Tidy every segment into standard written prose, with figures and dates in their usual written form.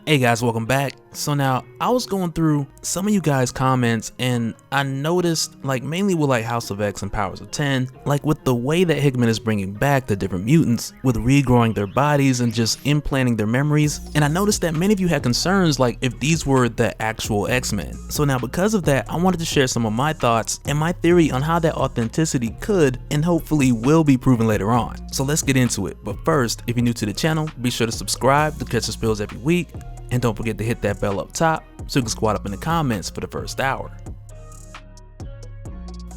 Hey guys, welcome back. So now I was going through some of you guys' comments and I noticed, like mainly with like House of X and Powers of 10, like with the way that Hickman is bringing back the different mutants with regrowing their bodies and just implanting their memories. And I noticed that many of you had concerns like if these were the actual X-Men. So now because of that, I wanted to share some of my thoughts and my theory on how that authenticity could and hopefully will be proven later on. So let's get into it. But first, if you're new to the channel, be sure to subscribe to catch the spills every week. And don't forget to hit that bell up top so you can squat up in the comments for the first hour.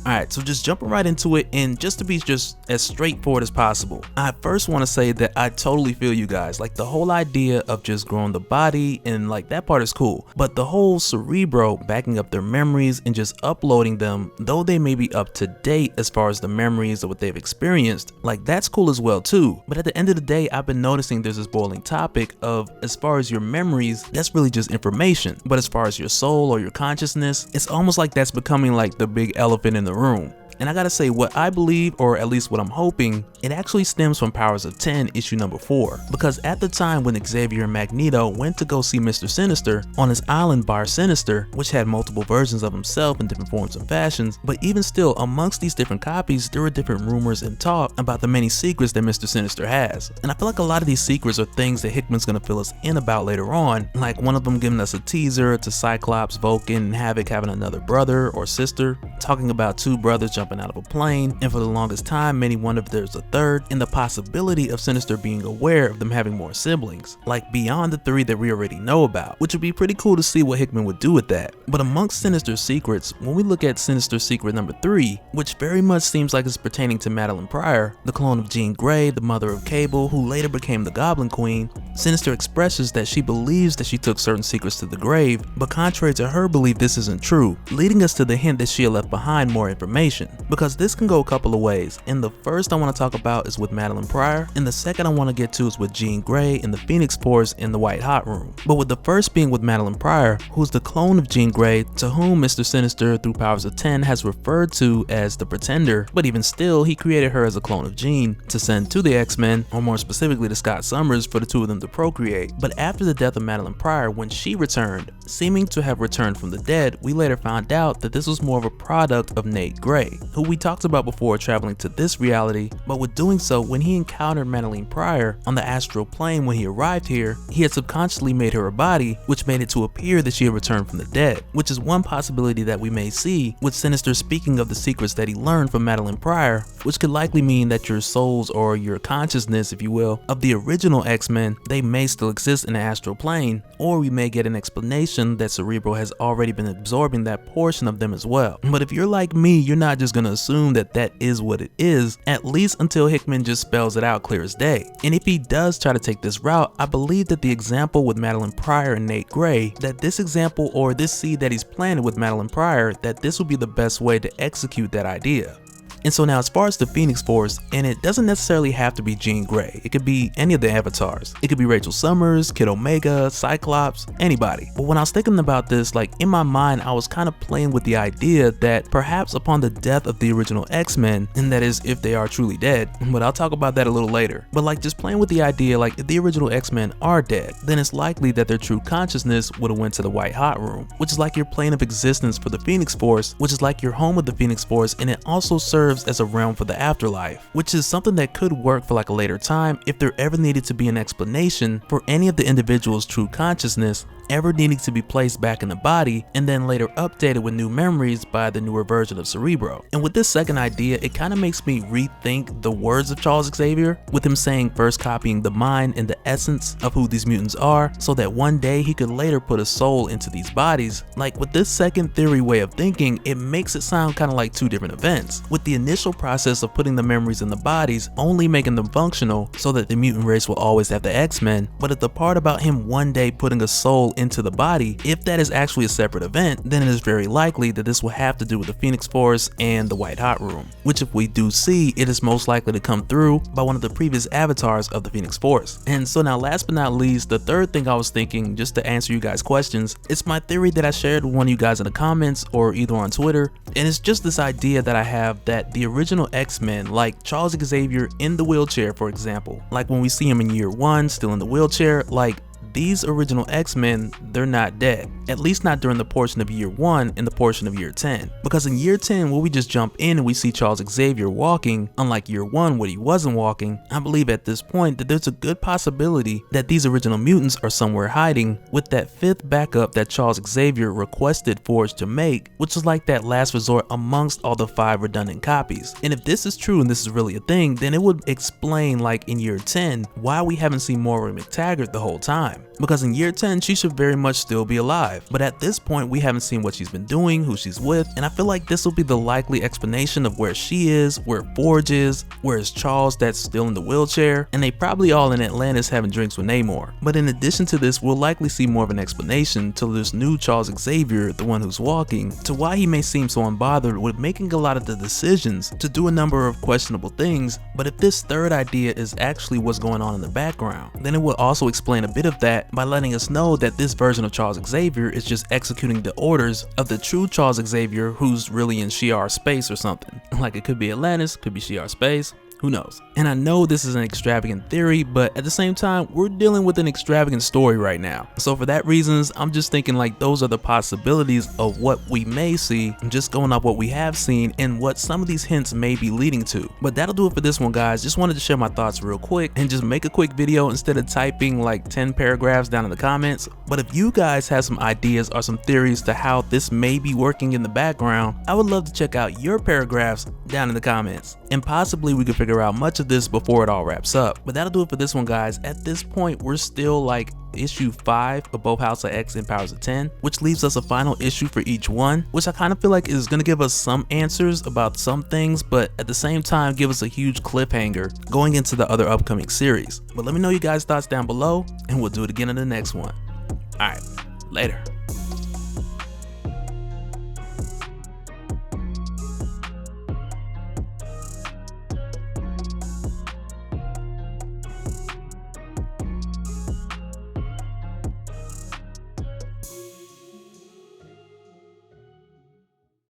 Alright, so just jumping right into it, and just to be just as straightforward as possible, I first want to say that I totally feel you guys. Like the whole idea of just growing the body and like that part is cool, but the whole Cerebro backing up their memories and just uploading them, though they may be up to date as far as the memories of what they've experienced, like that's cool as well too. But at the end of the day, I've been noticing there's this boiling topic of as far as your memories, that's really just information. But as far as your soul or your consciousness, it's almost like that's becoming like the big elephant in the room. And I gotta say, what I believe, or at least what I'm hoping, it actually stems from Powers of 10 issue number 4. Because at the time when Xavier and Magneto went to go see Mr. Sinister on his island Bar Sinister, which had multiple versions of himself in different forms and fashions, but even still, amongst these different copies, there were different rumors and talk about the many secrets that Mr. Sinister has. And I feel like a lot of these secrets are things that Hickman's gonna fill us in about later on, like one of them giving us a teaser to Cyclops, Vulcan, and Havoc having another brother or sister, talking about two brothers jumping out of a plane, and for the longest time many wondered if there's a third, and the possibility of Sinister being aware of them having more siblings, like beyond the 3 that we already know about, which would be pretty cool to see what Hickman would do with that. But amongst Sinister's secrets, when we look at Sinister's secret number 3, which very much seems like it's pertaining to Madeline Pryor, the clone of Jean Grey, the mother of Cable, who later became the Goblin Queen, Sinister expresses that she believes that she took certain secrets to the grave, but contrary to her belief, this isn't true, leading us to the hint that she had left behind more information. Because this can go a couple of ways, and the first I want to talk about is with Madeline Pryor, and the second I want to get to is with Jean Grey in the Phoenix Force in the White Hot Room. But with the first being with Madeline Pryor, who's the clone of Jean Grey, to whom Mr. Sinister through Powers of 10 has referred to as the Pretender, but even still, he created her as a clone of Jean to send to the X-Men, or more specifically to Scott Summers, for the two of them to procreate. But after the death of Madeline Pryor, when she returned, seeming to have returned from the dead, we later found out that this was more of a product of Nate Gray, who we talked about before traveling to this reality, but with doing so, when he encountered Madeline Pryor on the astral plane when he arrived here, he had subconsciously made her a body, which made it to appear that she had returned from the dead, which is one possibility that we may see, with Sinister speaking of the secrets that he learned from Madeline Pryor, which could likely mean that your souls, or your consciousness if you will, of the original X-Men, they may still exist in the astral plane, or we may get an explanation that Cerebro has already been absorbing that portion of them as well. But if you're like me, you're not just gonna assume that that is what it is, at least until Hickman just spells it out clear as day. And if he does try to take this route, I believe that the example with Madeline Pryor and Nate Gray, that this example or this seed that he's planted with Madeline Pryor, that this will be the best way to execute that idea. And so now as far as the Phoenix Force, and it doesn't necessarily have to be Jean Grey, it could be any of the avatars. It could be Rachel Summers, Kid Omega, Cyclops, anybody. But when I was thinking about this, like in my mind, I was kind of playing with the idea that perhaps upon the death of the original X-Men, and that is if they are truly dead, but I'll talk about that a little later. But like just playing with the idea, like if the original X-Men are dead, then it's likely that their true consciousness would have went to the White Hot Room, which is like your plane of existence for the Phoenix Force, which is like your home of the Phoenix Force, and it also serves as a realm for the afterlife, which is something that could work for like a later time if there ever needed to be an explanation for any of the individual's true consciousness ever needing to be placed back in the body and then later updated with new memories by the newer version of Cerebro. And with this second idea, it kind of makes me rethink the words of Charles Xavier, with him saying first copying the mind and the essence of who these mutants are, so that one day he could later put a soul into these bodies. Like with this second theory way of thinking, it makes it sound kind of like two different events, with the initial process of putting the memories in the bodies only making them functional so that the mutant race will always have the X-Men, but at the part about him one day putting a soul into the body, if that is actually a separate event, then it is very likely that this will have to do with the Phoenix Force and the White Hot Room, which if we do see, it is most likely to come through by one of the previous avatars of the Phoenix Force. And so now last but not least, the third thing I was thinking, just to answer you guys' questions, it's my theory that I shared with one of you guys in the comments or either on Twitter, and it's just this idea that I have that the original X-Men, like Charles Xavier in the wheelchair for example, like when we see him in year 1 still in the wheelchair, like these original X-Men, they're not dead. At least not during the portion of year 1 and the portion of year 10. Because in year 10, where we just jump in and we see Charles Xavier walking, unlike year 1 where he wasn't walking, I believe at this point that there's a good possibility that these original mutants are somewhere hiding with that 5th backup that Charles Xavier requested Forge to make, which is like that last resort amongst all the 5 redundant copies. And if this is true and this is really a thing, then it would explain, like in year 10, why we haven't seen Moira McTaggart the whole time. Because in year 10, she should very much still be alive. But at this point, we haven't seen what she's been doing, who she's with, and I feel like this will be the likely explanation of where she is, where Forge is, where is Charles that's still in the wheelchair, and they probably all in Atlantis having drinks with Namor. But in addition to this, we'll likely see more of an explanation to this new Charles Xavier, the one who's walking, to why he may seem so unbothered with making a lot of the decisions to do a number of questionable things. But if this third idea is actually what's going on in the background, then it will also explain a bit of that by letting us know that this version of Charles Xavier is just executing the orders of the true Charles Xavier who's really in shi'ar space or something. Like it could be Atlantis, could be shi'ar space, who knows? And I know this is an extravagant theory, but at the same time, we're dealing with an extravagant story right now. So for that reasons, I'm just thinking like those are the possibilities of what we may see, just going off what we have seen and what some of these hints may be leading to. But that'll do it for this one, guys. Just wanted to share my thoughts real quick and just make a quick video instead of typing like 10 paragraphs down in the comments. But if you guys have some ideas or some theories to how this may be working in the background, I would love to check out your paragraphs down in the comments. And possibly we could figure out much of this before it all wraps up. But that'll do it for this one, guys. At this point, we're still like issue 5 of both House of X and Powers of 10, which leaves us a final issue for each one, which I kind of feel like is going to give us some answers about some things, but at the same time give us a huge cliffhanger going into the other upcoming series. But let me know your guys' thoughts down below, and we'll do it again in the next one. Alright, later.